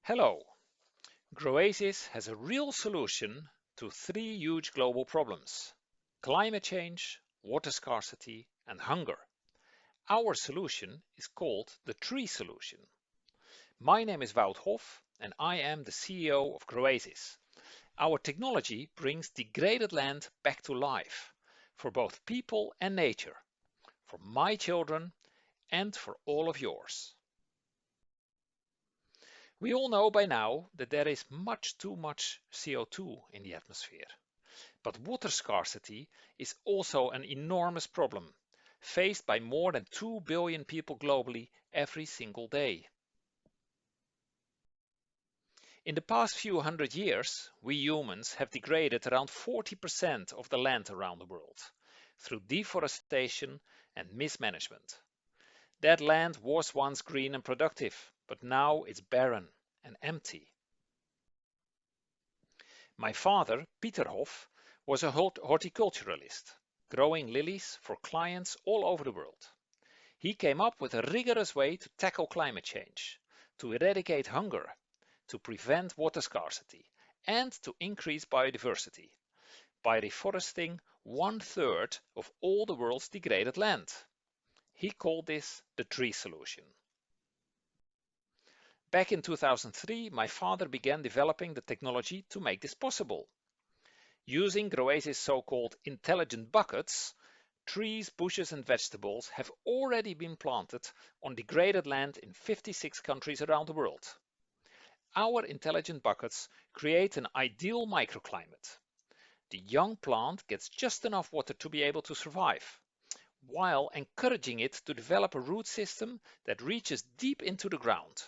Hello. Groasis has a real solution to three huge global problems: climate change, water scarcity, and hunger. Our solution is called the Tree Solution. My name is Wout Hoff, and I am the CEO of Groasis. Our technology brings degraded land back to life for both people and nature, for my children and for all of yours. We all know by now that there is much too much CO2 in the atmosphere. But water scarcity is also an enormous problem, faced by more than 2 billion people globally every single day. In the past few hundred years, we humans have degraded around 40% of the land around the world through deforestation and mismanagement. That land was once green and productive, but now it's barren and empty. My father, Pieter Hoff, was a horticulturalist, growing lilies for clients all over the world. He came up with a rigorous way to tackle climate change, to eradicate hunger, to prevent water scarcity, and to increase biodiversity by reforesting 1/3 of all the world's degraded land. He called this the Tree Solution. Back in 2003, my father began developing the technology to make this possible. Using Groasis' so-called intelligent buckets, trees, bushes and vegetables have already been planted on degraded land in 56 countries around the world. Our intelligent buckets create an ideal microclimate. The young plant gets just enough water to be able to survive, while encouraging it to develop a root system that reaches deep into the ground.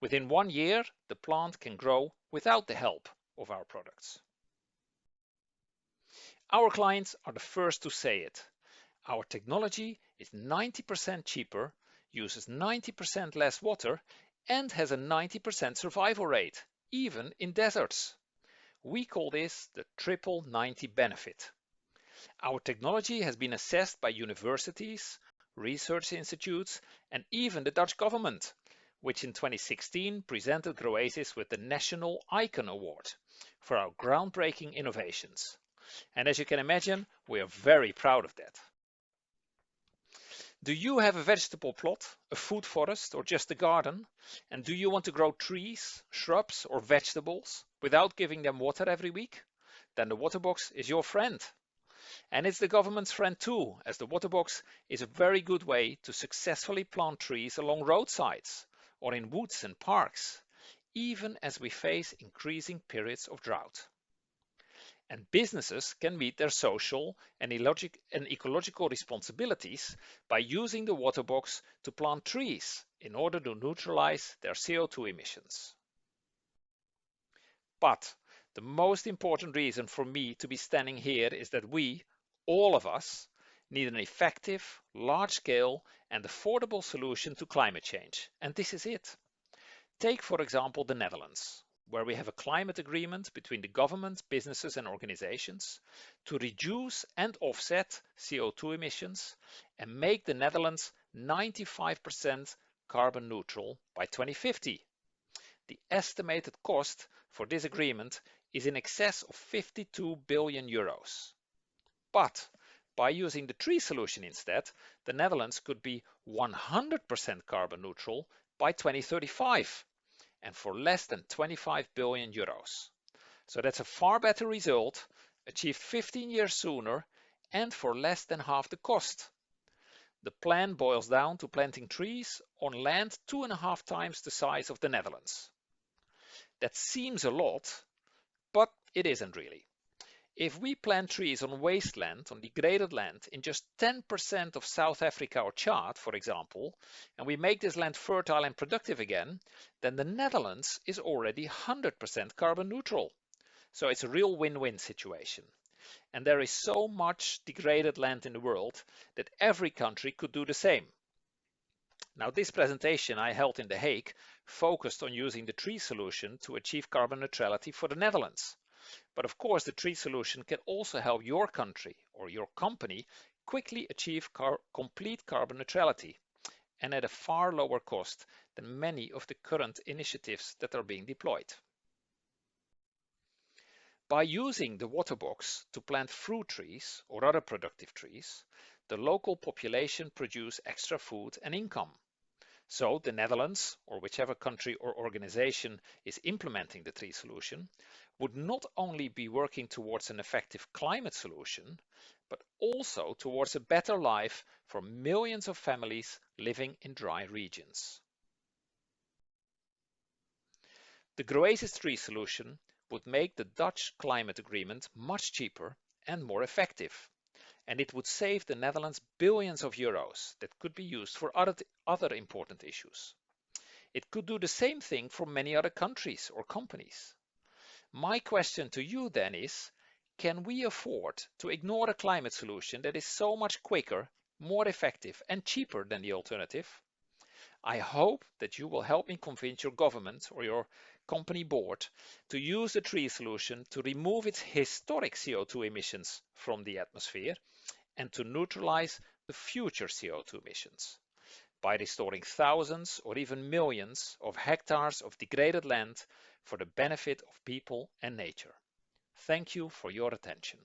Within 1 year, the plant can grow without the help of our products. Our clients are the first to say it. Our technology is 90% cheaper, uses 90% less water, and has a 90% survival rate, even in deserts. We call this the triple 90 benefit. Our technology has been assessed by universities, research institutes, and even the Dutch government, which in 2016 presented Groasis with the National Icon Award for our groundbreaking innovations. And as you can imagine, we are very proud of that. Do you have a vegetable plot, a food forest, or just a garden? And do you want to grow trees, shrubs, or vegetables without giving them water every week? Then the Waterboxx is your friend. And it's the government's friend too, as the Waterboxx is a very good way to successfully plant trees along roadsides or in woods and parks, even as we face increasing periods of drought. And businesses can meet their social and ecological responsibilities by using the Waterboxx to plant trees in order to neutralize their CO2 emissions. But the most important reason for me to be standing here is that we, all of us, need an effective, large-scale and affordable solution to climate change. And this is it. Take, for example, the Netherlands, where we have a climate agreement between the government, businesses and organizations to reduce and offset CO2 emissions and make the Netherlands 95% carbon neutral by 2050. The estimated cost for this agreement is in excess of 52 billion euros. But by using the Tree Solution instead, the Netherlands could be 100% carbon neutral by 2035. And for less than 25 billion euros. So that's a far better result, achieved 15 years sooner, and for less than half the cost. The plan boils down to planting trees on land 2.5 times the size of the Netherlands. That seems a lot, but it isn't really. If we plant trees on wasteland, on degraded land, in just 10% of South Africa or Chad, for example, and we make this land fertile and productive again, then the Netherlands is already 100% carbon neutral. So it's a real win-win situation. And there is so much degraded land in the world that every country could do the same. Now, this presentation I held in The Hague focused on using the Tree Solution to achieve carbon neutrality for the Netherlands. But of course, the Tree Solution can also help your country or your company quickly achieve complete carbon neutrality. and at a far lower cost than many of the current initiatives that are being deployed. By using the Waterboxx to plant fruit trees or other productive trees, the local population produce extra food and income. So the Netherlands, or whichever country or organization is implementing the tree solution, would not only be working towards an effective climate solution, but also towards a better life for millions of families living in dry regions. The Groasis Treesolution would make the Dutch climate agreement much cheaper and more effective, and it would save the Netherlands billions of euros that could be used for other important issues. It could do the same thing for many other countries or companies. My question to you then is, can we afford to ignore a climate solution that is so much quicker, more effective and cheaper than the alternative? I hope that you will help me convince your government or your company board to use the tree solution to remove its historic CO2 emissions from the atmosphere and to neutralize the future CO2 emissions by restoring thousands or even millions of hectares of degraded land for the benefit of people and nature. Thank you for your attention.